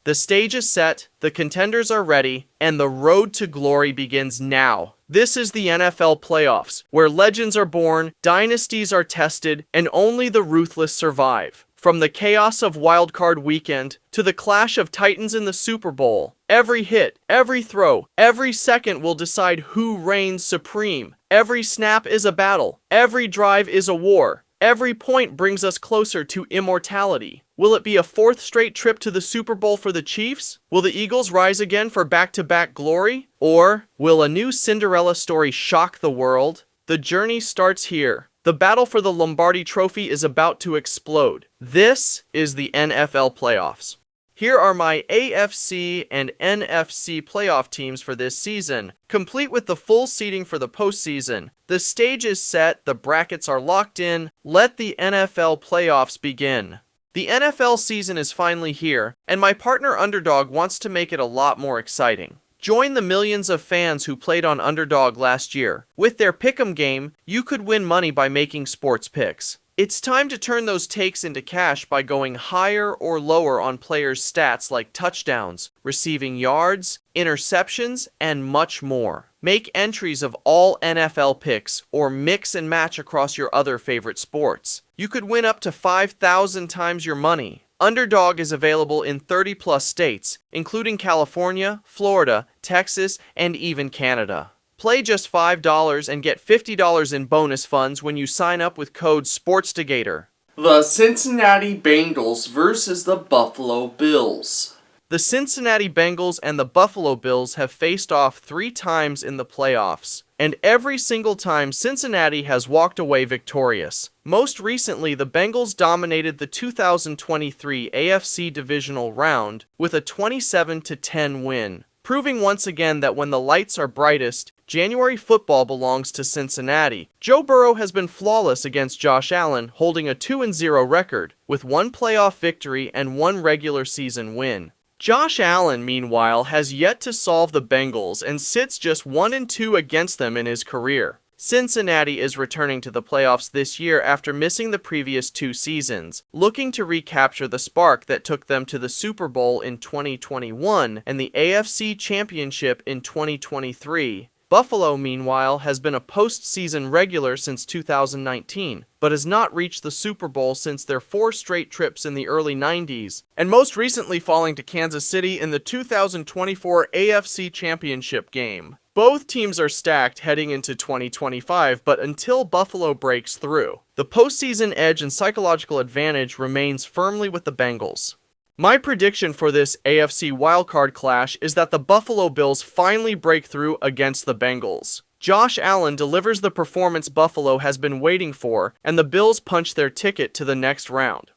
The stage is set, the contenders are ready, and the road to glory begins now. This is the NFL playoffs, where legends are born, dynasties are tested, and only the ruthless survive. From the chaos of wildcard weekend to the clash of titans in the Super Bowl, every hit, every throw, every second will decide who reigns supreme. Every snap is a battle, every drive is a war, every point brings us closer to immortality. Will it be a fourth straight trip to the Super Bowl for the Chiefs? Will the Eagles rise again for back-to-back glory? Or will a new Cinderella story shock the world? The journey starts here. The battle for the Lombardi Trophy is about to explode. This is the NFL playoffs. Here are my AFC and NFC playoff teams for this season, complete with the full seeding for the postseason. The stage is set, the brackets are locked in. Let the NFL playoffs begin. The NFL season is finally here, and my partner Underdog wants to make it a lot more exciting. Join the millions of fans who played on Underdog last year. With their Pick'em game, you could win money by making sports picks. It's time to turn those takes into cash by going higher or lower on players' stats like touchdowns, receiving yards, interceptions, and much more. Make entries of all NFL picks or mix and match across your other favorite sports. You could win up to 5,000 times your money. Underdog is available in 30-plus states, including California, Florida, Texas, and even Canada. Play just $5 and get $50 in bonus funds when you sign up with code SPORTSTOGATOR. The Cincinnati Bengals versus the Buffalo Bills. The Cincinnati Bengals and the Buffalo Bills have faced off 3 times in the playoffs, and every single time Cincinnati has walked away victorious. Most recently, the Bengals dominated the 2023 AFC Divisional Round with a 27-10 win, proving once again that when the lights are brightest, January football belongs to Cincinnati. Joe Burrow has been flawless against Josh Allen, holding a 2-0 record, with 1 playoff victory and 1 regular season win. Josh Allen, meanwhile, has yet to solve the Bengals and sits just 1-2 against them in his career. Cincinnati is returning to the playoffs this year after missing the previous 2 seasons, looking to recapture the spark that took them to the Super Bowl in 2021 and the AFC Championship in 2023. Buffalo, meanwhile, has been a postseason regular since 2019, but has not reached the Super Bowl since their 4 straight trips in the early 90s, and most recently falling to Kansas City in the 2024 AFC Championship game. Both teams are stacked heading into 2025, but until Buffalo breaks through, the postseason edge and psychological advantage remains firmly with the Bengals. My prediction for this AFC wildcard clash is that the Buffalo Bills finally break through against the Bengals. Josh Allen delivers the performance Buffalo has been waiting for, and the Bills punch their ticket to the next round.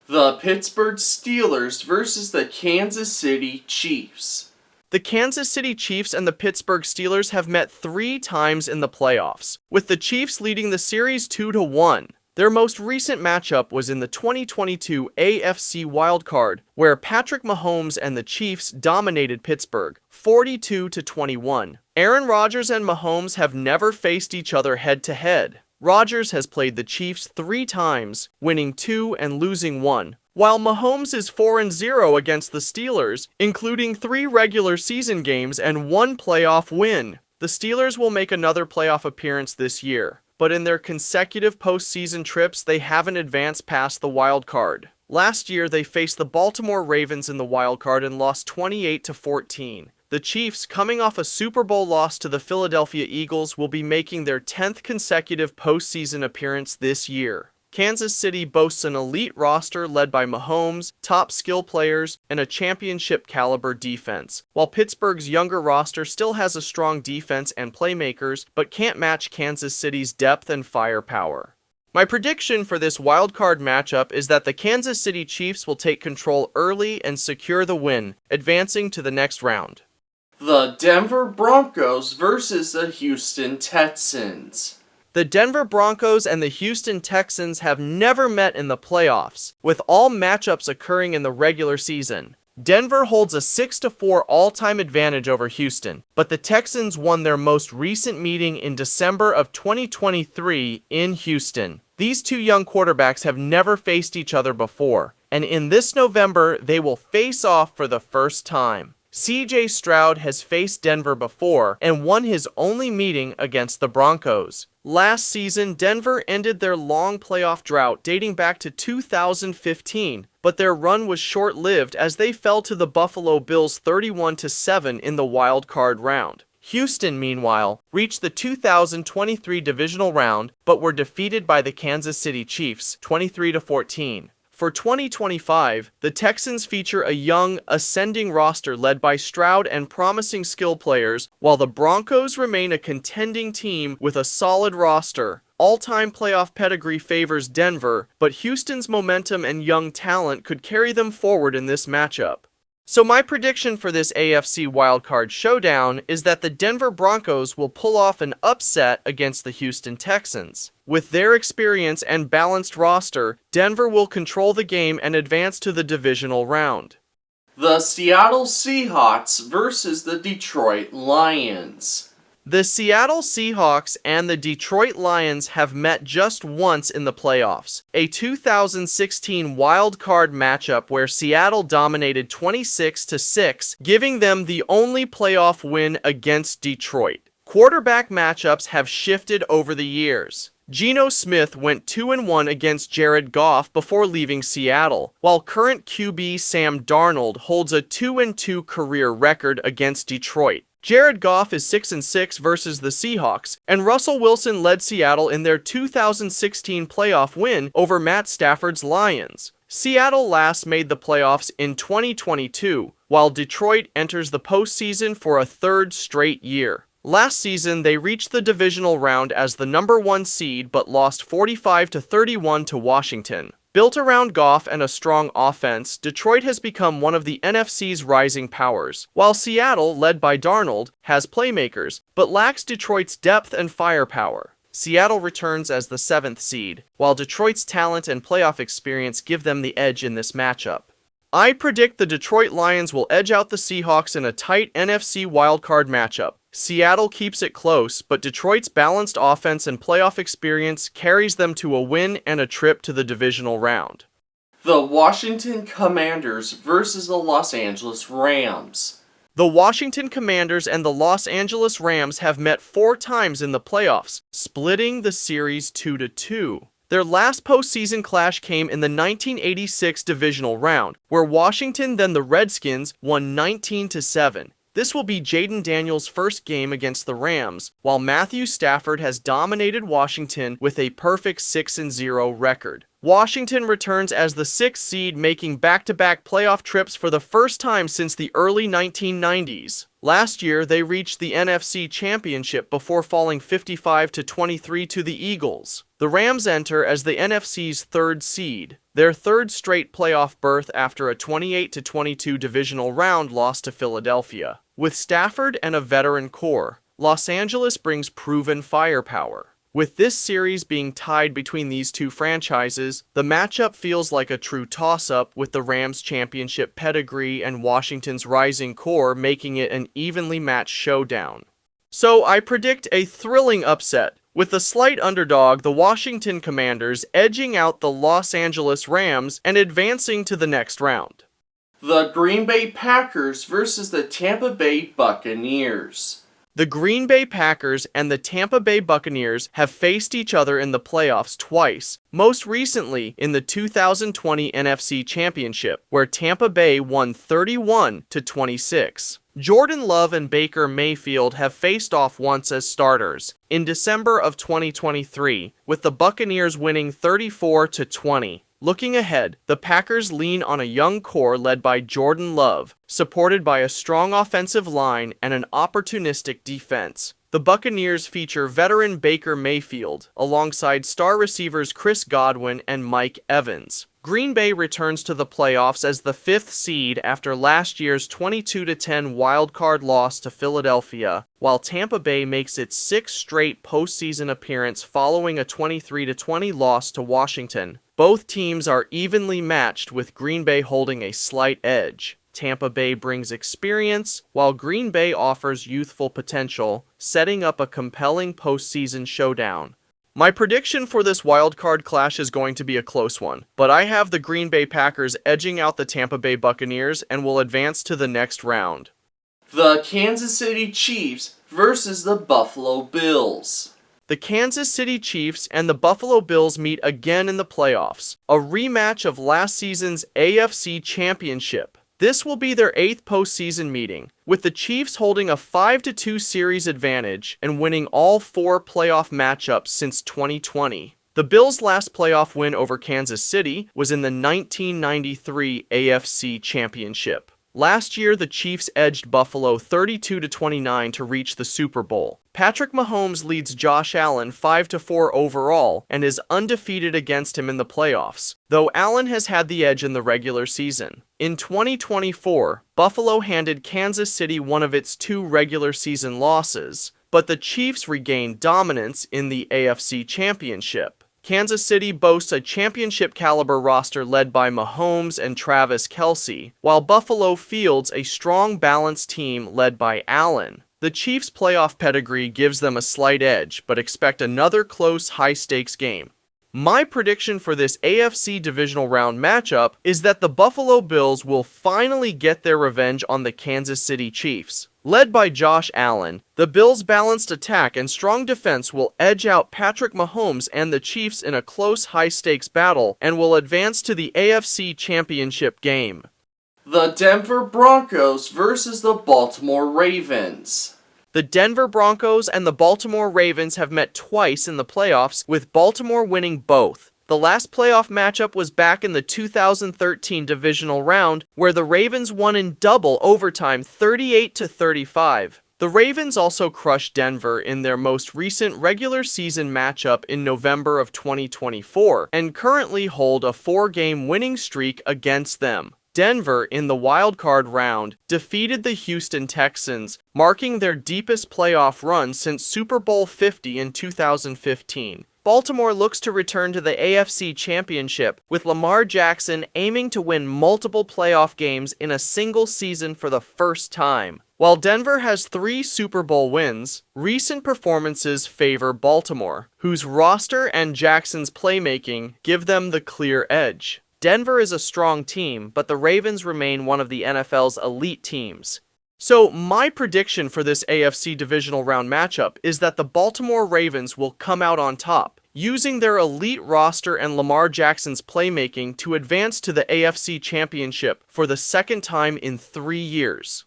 The Pittsburgh Steelers versus the Kansas City Chiefs. The Kansas City Chiefs and the Pittsburgh Steelers have met 3 times in the playoffs, with the Chiefs leading the series 2-1. Their most recent matchup was in the 2022 AFC wildcard, where Patrick Mahomes and the Chiefs dominated Pittsburgh, 42-21. Aaron Rodgers and Mahomes have never faced each other head-to-head. Rodgers has played the Chiefs 3 times, winning 2 and losing 1, while Mahomes is 4-0 against the Steelers, including 3 regular season games and 1 playoff win. The Steelers will make another playoff appearance this year, but in their consecutive postseason trips, they haven't advanced past the wild card. Last year, they faced the Baltimore Ravens in the wild card and lost 28-14. The Chiefs, coming off a Super Bowl loss to the Philadelphia Eagles, will be making their 10th consecutive postseason appearance this year. Kansas City boasts an elite roster led by Mahomes, top skill players, and a championship-caliber defense, while Pittsburgh's younger roster still has a strong defense and playmakers, but can't match Kansas City's depth and firepower. My prediction for this wildcard matchup is that the Kansas City Chiefs will take control early and secure the win, advancing to the next round. The Denver Broncos versus the Houston Texans. The Denver Broncos and the Houston Texans have never met in the playoffs, with all matchups occurring in the regular season. Denver holds a 6-4 all-time advantage over Houston, but the Texans won their most recent meeting in December of 2023 in Houston. These 2 young quarterbacks have never faced each other before, and in this November, they will face off for the first time. CJ Stroud has faced Denver before and won his only meeting against the Broncos. Last season, Denver ended their long playoff drought dating back to 2015, but their run was short-lived as they fell to the Buffalo Bills 31-7 in the wild card round. Houston, meanwhile, reached the 2023 divisional round, but were defeated by the Kansas City Chiefs 23-14. For 2025, the Texans feature a young, ascending roster led by Stroud and promising skill players, while the Broncos remain a contending team with a solid roster. All-time playoff pedigree favors Denver, but Houston's momentum and young talent could carry them forward in this matchup. So my prediction for this AFC wildcard showdown is that the Denver Broncos will pull off an upset against the Houston Texans. With their experience and balanced roster, Denver will control the game and advance to the divisional round. The Seattle Seahawks versus the Detroit Lions. The Seattle Seahawks and the Detroit Lions have met just once in the playoffs, a 2016 wild card matchup where Seattle dominated 26-6, giving them the only playoff win against Detroit. Quarterback matchups have shifted over the years. Geno Smith went 2-1 against Jared Goff before leaving Seattle, while current QB Sam Darnold holds a 2-2 career record against Detroit. Jared Goff is 6-6 versus the Seahawks, and Russell Wilson led Seattle in their 2016 playoff win over Matt Stafford's Lions. Seattle last made the playoffs in 2022, while Detroit enters the postseason for a third straight year. Last season, they reached the divisional round as the number 1 seed but lost 45-31 to Washington. Built around Goff and a strong offense, Detroit has become one of the NFC's rising powers, while Seattle, led by Darnold, has playmakers, but lacks Detroit's depth and firepower. Seattle returns as the 7th seed, while Detroit's talent and playoff experience give them the edge in this matchup. I predict the Detroit Lions will edge out the Seahawks in a tight NFC wildcard matchup. Seattle keeps it close, but Detroit's balanced offense and playoff experience carries them to a win and a trip to the divisional round. The Washington Commanders versus the Los Angeles Rams. The Washington Commanders and the Los Angeles Rams have met 4 times in the playoffs, splitting the series 2-2. Their last postseason clash came in the 1986 divisional round, where Washington, then the Redskins, won 19-7. This will be Jaden Daniels' first game against the Rams, while Matthew Stafford has dominated Washington with a perfect 6-0 record. Washington returns as the 6th seed, making back-to-back playoff trips for the first time since the early 1990s. Last year, they reached the NFC Championship before falling 55-23 to the Eagles. The Rams enter as the NFC's 3rd seed, their 3rd straight playoff berth after a 28-22 divisional round loss to Philadelphia. With Stafford and a veteran core, Los Angeles brings proven firepower. With this series being tied between these two franchises, the matchup feels like a true toss-up, with the Rams' championship pedigree and Washington's rising core making it an evenly matched showdown. So I predict a thrilling upset, with the slight underdog, the Washington Commanders, edging out the Los Angeles Rams and advancing to the next round. The Green Bay Packers versus the Tampa Bay Buccaneers. The Green Bay Packers and the Tampa Bay Buccaneers have faced each other in the playoffs twice, most recently in the 2020 NFC Championship, where Tampa Bay won 31-26. Jordan Love and Baker Mayfield have faced off once as starters, in December of 2023, with the Buccaneers winning 34-20. Looking ahead, the Packers lean on a young core led by Jordan Love, supported by a strong offensive line and an opportunistic defense. The Buccaneers feature veteran Baker Mayfield, alongside star receivers Chris Godwin and Mike Evans. Green Bay returns to the playoffs as the 5th seed after last year's 22-10 wildcard loss to Philadelphia, while Tampa Bay makes its 6th straight postseason appearance following a 23-20 loss to Washington. Both teams are evenly matched, with Green Bay holding a slight edge. Tampa Bay brings experience, while Green Bay offers youthful potential, setting up a compelling postseason showdown. My prediction for this wildcard clash is going to be a close one, but I have the Green Bay Packers edging out the Tampa Bay Buccaneers and will advance to the next round. The Kansas City Chiefs versus the Buffalo Bills. The Kansas City Chiefs and the Buffalo Bills meet again in the playoffs, a rematch of last season's AFC Championship. This will be their 8th postseason meeting, with the Chiefs holding a 5-2 series advantage and winning all 4 playoff matchups since 2020. The Bills' last playoff win over Kansas City was in the 1993 AFC Championship. Last year, the Chiefs edged Buffalo 32-29 to reach the Super Bowl. Patrick Mahomes leads Josh Allen 5-4 overall and is undefeated against him in the playoffs, though Allen has had the edge in the regular season. In 2024, Buffalo handed Kansas City one of its 2 regular season losses, but the Chiefs regained dominance in the AFC Championship. Kansas City boasts a championship-caliber roster led by Mahomes and Travis Kelce, while Buffalo fields a strong, balanced team led by Allen. The Chiefs' playoff pedigree gives them a slight edge, but expect another close, high-stakes game. My prediction for this AFC divisional round matchup is that the Buffalo Bills will finally get their revenge on the Kansas City Chiefs. Led by Josh Allen, the Bills' balanced attack and strong defense will edge out Patrick Mahomes and the Chiefs in a close, high-stakes battle and will advance to the AFC Championship game. The Denver Broncos versus the Baltimore Ravens. The Denver Broncos and the Baltimore Ravens have met twice in the playoffs, with Baltimore winning both. The last playoff matchup was back in the 2013 divisional round, where the Ravens won in double overtime 38-35. The Ravens also crushed Denver in their most recent regular season matchup in November of 2024, and currently hold a 4-game winning streak against them. Denver, in the wildcard round, defeated the Houston Texans, marking their deepest playoff run since Super Bowl 50 in 2015. Baltimore looks to return to the AFC Championship, with Lamar Jackson aiming to win multiple playoff games in a single season for the first time. While Denver has 3 Super Bowl wins, recent performances favor Baltimore, whose roster and Jackson's playmaking give them the clear edge. Denver is a strong team, but the Ravens remain one of the NFL's elite teams. So, my prediction for this AFC divisional round matchup is that the Baltimore Ravens will come out on top, using their elite roster and Lamar Jackson's playmaking to advance to the AFC Championship for the second time in 3 years.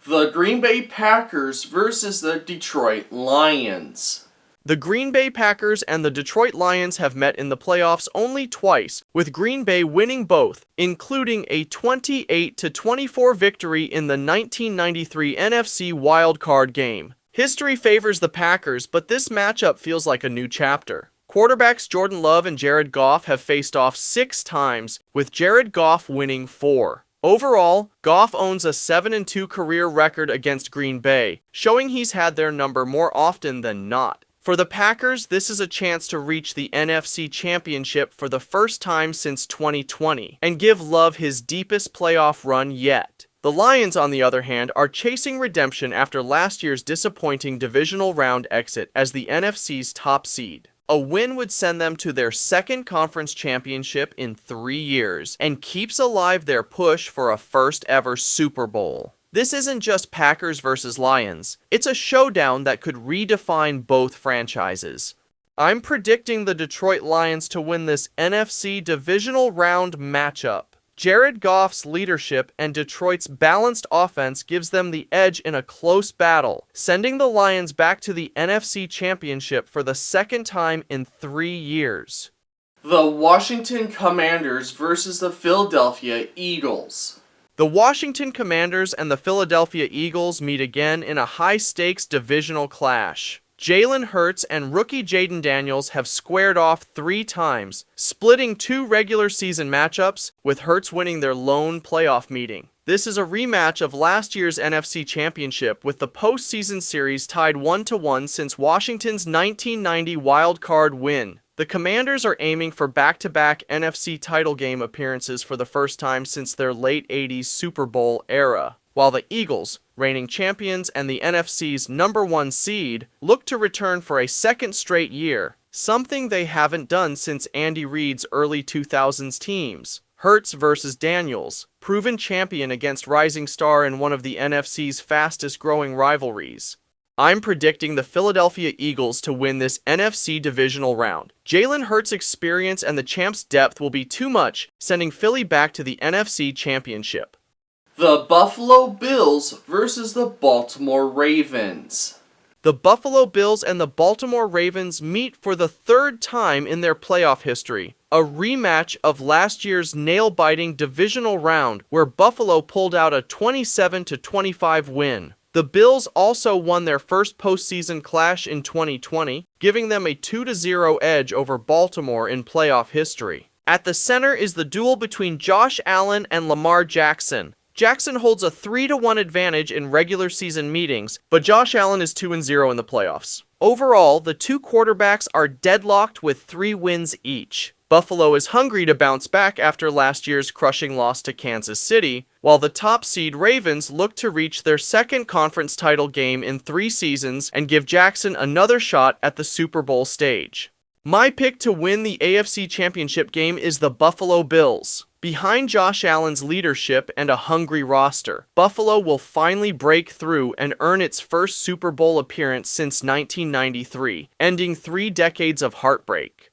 The Green Bay Packers versus the Detroit Lions. The Green Bay Packers and the Detroit Lions have met in the playoffs only twice, with Green Bay winning both, including a 28-24 victory in the 1993 NFC wildcard game. History favors the Packers, but this matchup feels like a new chapter. Quarterbacks Jordan Love and Jared Goff have faced off 6 times, with Jared Goff winning 4. Overall, Goff owns a 7-2 career record against Green Bay, showing he's had their number more often than not. For the Packers, this is a chance to reach the NFC Championship for the first time since 2020 and give Love his deepest playoff run yet. The Lions, on the other hand, are chasing redemption after last year's disappointing divisional round exit as the NFC's top seed. A win would send them to their second conference championship in 3 years and keeps alive their push for a first-ever Super Bowl. This isn't just Packers versus Lions, it's a showdown that could redefine both franchises. I'm predicting the Detroit Lions to win this NFC divisional round matchup. Jared Goff's leadership and Detroit's balanced offense gives them the edge in a close battle, sending the Lions back to the NFC Championship for the second time in 3 years. The Washington Commanders versus the Philadelphia Eagles. The Washington Commanders and the Philadelphia Eagles meet again in a high-stakes divisional clash. Jalen Hurts and rookie Jaden Daniels have squared off 3 times, splitting 2 regular season matchups, with Hurts winning their lone playoff meeting. This is a rematch of last year's NFC Championship, with the postseason series tied 1-1 since Washington's 1990 wild card win. The Commanders are aiming for back-to-back NFC title game appearances for the first time since their late 80s Super Bowl era, while the Eagles, reigning champions and the NFC's #1 seed, look to return for a second straight year. something they haven't done since Andy Reid's early 2000s teams. Hurts versus Daniels, proven champion against rising star in one of the NFC's fastest-growing rivalries. I'm predicting the Philadelphia Eagles to win this NFC divisional round. Jalen Hurts' experience and the champ's depth will be too much, sending Philly back to the NFC Championship. The Buffalo Bills versus the Baltimore Ravens. The Buffalo Bills and the Baltimore Ravens meet for the third time in their playoff history, a rematch of last year's nail-biting divisional round where Buffalo pulled out a 27-25 win. The Bills also won their first postseason clash in 2020, giving them a 2-0 edge over Baltimore in playoff history. At the center is the duel between Josh Allen and Lamar Jackson. Jackson holds a 3-1 advantage in regular season meetings, but Josh Allen is 2-0 in the playoffs. Overall, the two quarterbacks are deadlocked with 3 wins each. Buffalo is hungry to bounce back after last year's crushing loss to Kansas City, while the top seed Ravens look to reach their second conference title game in 3 seasons and give Jackson another shot at the Super Bowl stage. My pick to win the AFC Championship game is the Buffalo Bills. Behind Josh Allen's leadership and a hungry roster, Buffalo will finally break through and earn its first Super Bowl appearance since 1993, ending 3 decades of heartbreak.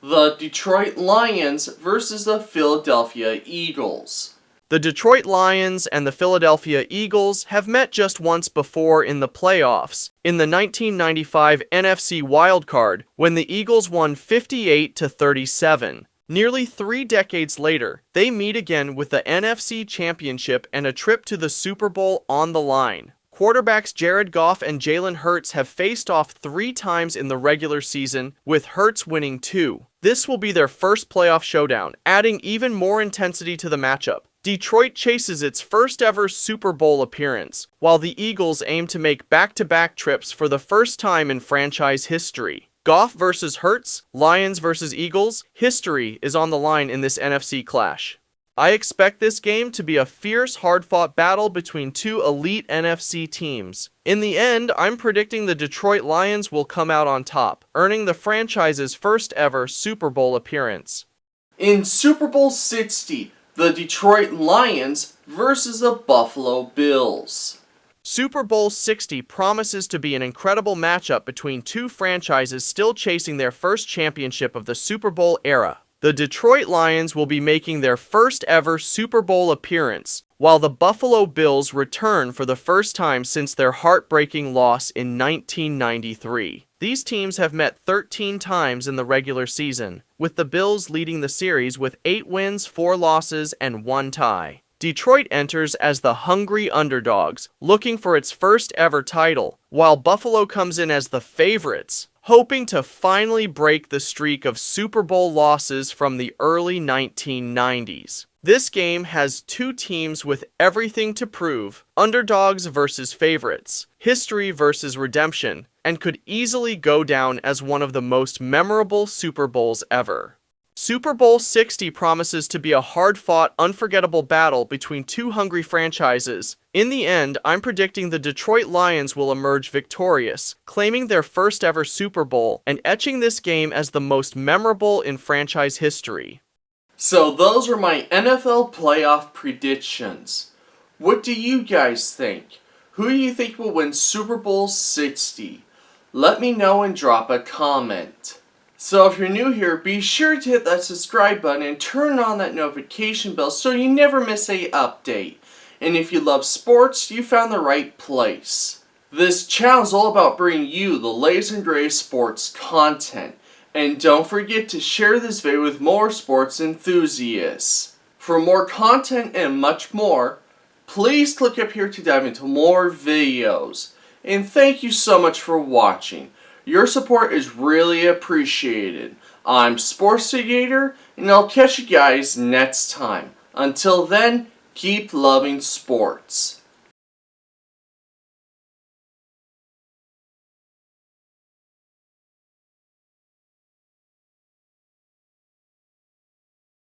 The Detroit Lions versus the Philadelphia Eagles. The Detroit Lions and the Philadelphia Eagles have met just once before in the playoffs, in the 1995 NFC wildcard, when the Eagles won 58-37. Nearly 3 decades later, they meet again with the NFC Championship and a trip to the Super Bowl on the line. Quarterbacks Jared Goff and Jalen Hurts have faced off 3 times in the regular season, with Hurts winning 2. This will be their first playoff showdown, adding even more intensity to the matchup. Detroit chases its first ever Super Bowl appearance, while the Eagles aim to make back-to-back trips for the first time in franchise history. Goff versus Hurts, Lions versus Eagles, history is on the line in this NFC clash. I expect this game to be a fierce, hard-fought battle between 2 elite NFC teams. In the end, I'm predicting the Detroit Lions will come out on top, earning the franchise's first ever Super Bowl appearance. In Super Bowl 60, the Detroit Lions versus the Buffalo Bills. Super Bowl 60 promises to be an incredible matchup between 2 franchises still chasing their first championship of the Super Bowl era. The Detroit Lions will be making their first ever Super Bowl appearance, while the Buffalo Bills return for the first time since their heartbreaking loss in 1993. These teams have met 13 times in the regular season, with the Bills leading the series with 8 wins, 4 losses, and 1 tie. Detroit enters as the hungry underdogs, looking for its first ever title, while Buffalo comes in as the favorites, hoping to finally break the streak of Super Bowl losses from the early 1990s. This game has 2 teams with everything to prove, underdogs versus favorites, history versus redemption, and could easily go down as one of the most memorable Super Bowls ever. Super Bowl 60 promises to be a hard-fought, unforgettable battle between 2 hungry franchises. In the end, I'm predicting the Detroit Lions will emerge victorious, claiming their first ever Super Bowl and etching this game as the most memorable in franchise history. So those are my NFL playoff predictions. What do you guys think? Who do you think will win Super Bowl 60? Let me know and drop a comment. So if you're new here, be sure to hit that subscribe button and turn on that notification bell so you never miss a update. And if you love sports, you found the right place. This channel is all about bringing you the latest and greatest sports content. And don't forget to share this video with more sports enthusiasts. For more content and much more, please click up here to dive into more videos. And thank you so much for watching. Your support is really appreciated. I'm Sportsegator, and I'll catch you guys next time. Until then, keep loving sports.